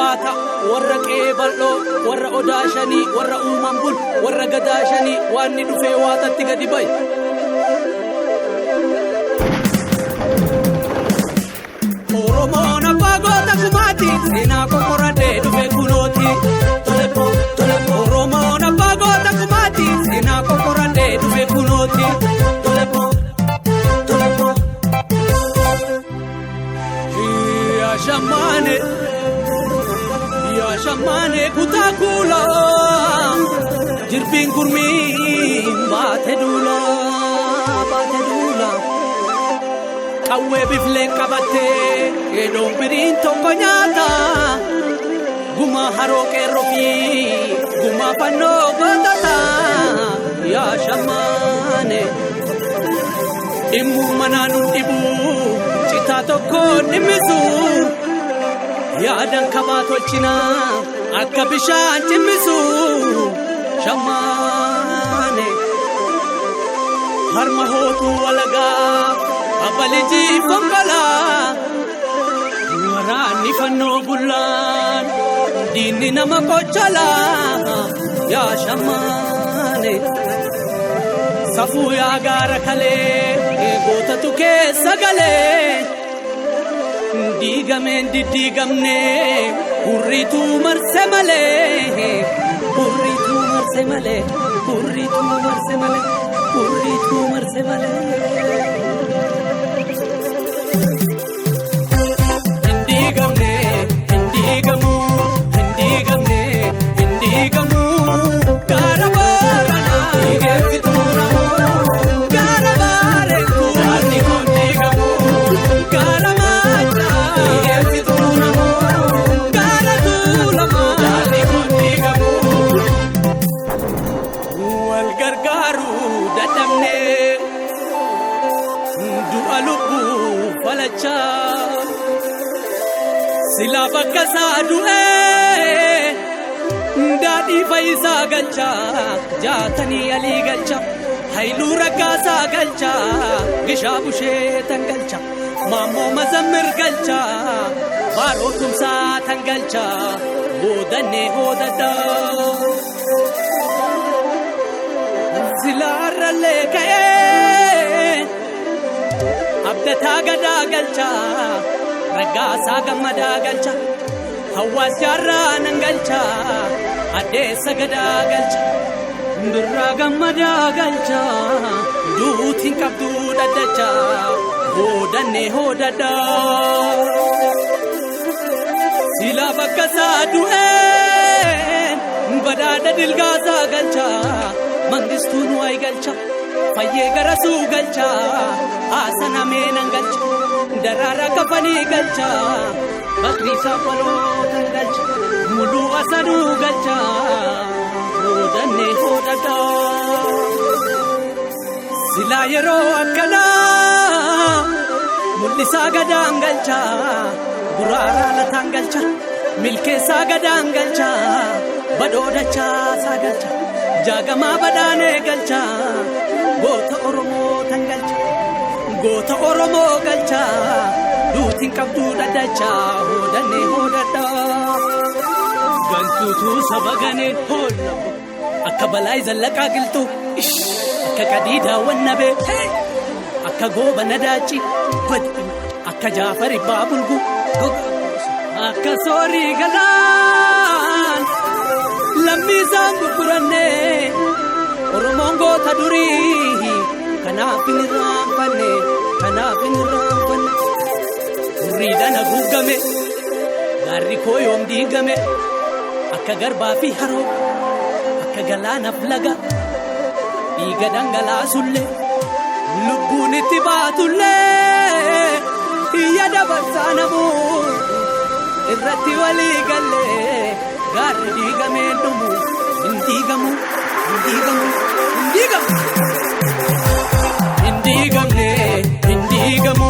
nyaata warra qeebal'oo warra odaashanii warra uuman bul warra gadaashanii waan ni dhufee waatatti gadi ba'i. Oromoon abbaa goota kumaati seenaa kokoradhee dhufe kunooti. Oromoon abbaa goota kumaati seenaa kokoradhee dhufe kunooti. Yaa shammaane kutaa kuulaa jirbiin gurmiin baate duulaa qawwee bifleen qabattee eedoon biriin tokko nyaata gumaa haroo qeerroo fi gumaa fannoo gootota. Yaa shammaane dhimmuu manaa nun dhibuu citaa tokko dhimmisu yaadan kabaa tolchinaa akka bishaan cimmisu. Shammaane harma hootuu walagaa abalijii fonkolaa waraanni fannoo bullaan diinni nama kocholaa. Yaa shammaane safuu yaa gaara kalee gootatu keessa galee diigameen diddiigamnee hurriituu marse malee hurriituu marse malee hurriituu marse malee hurriituu marse malee. Hindiigamnee hindiigamuu hindiigamnee hindiigamuu gaara booranaa dhiigeessituu ramoo gaara baareetuu raarri hundiigamuu gaara maachaa dhiigeessituu ramoo gaara tuulamaa raarri hundiigamuu. Wal gargaaruu dadhabnee du'a lubbuu falachaa silaa bakka isaa du'ee daadhii fayyisaa galchaa jaatanii alii galchaa hayluu raggaasaa galchaa gishaa bushee tan galchaa maammoo mazammir galchaa baaroo tumsaa tan galchaa boodannee boodaddaa. Silaa arrallee ka'ee abdataa gadaa galchaa raggaasaa gammadaa galchaa hawaas jaarraa nan galchaa addeessa gadaa galchaa birraa gammadaa galchaa duutiin qabduu daddachaa boodannee hoodaddaa. Silaa bakka isaa du'een badaada dilgaasaa galchaa mangistuun wayi galchaa fayyee garasuu galchaa haasana meenan galchaa daraara kafanii galchaa bakriisaa falootan galchaa muluu asanuu galchaa boodannee hoodadhaa. Silaa yeroo akkanaa mul'isaa gadaan galchaa buraaraa lataan galchaa milkeessaa gadaan galchaa badhoodachaasaa galchaa jaagamaa badhaanee galchaa goota Oromoo tan galchaa goota Oromoo galchaa duutiin qabduu daddachaa hoodannee hoodadhaa. Gantuutuu saba ganeen hoodha akka balaa zallaqaa giltuu akka qadii daawwannabee akka gooba nadaachi akka jaafari baabulgu akka soorii galaan lammiisaan gurgurannee Oromoon goota durii kanaaf hin irraanfanne kanaaf hin irraanfanne. Hurriidhaan haguugame gaarri koo yoom diigame akka garbaa fi haroo akka galaanaaf laga dhiiga dhangalaasullee lubbuun itti baatullee iyya dabarsaa namuu irratti walii gallee gaarri diigamee dhumu hin diigamu hin diigamu hin diigamu hin diigamne hin diigamu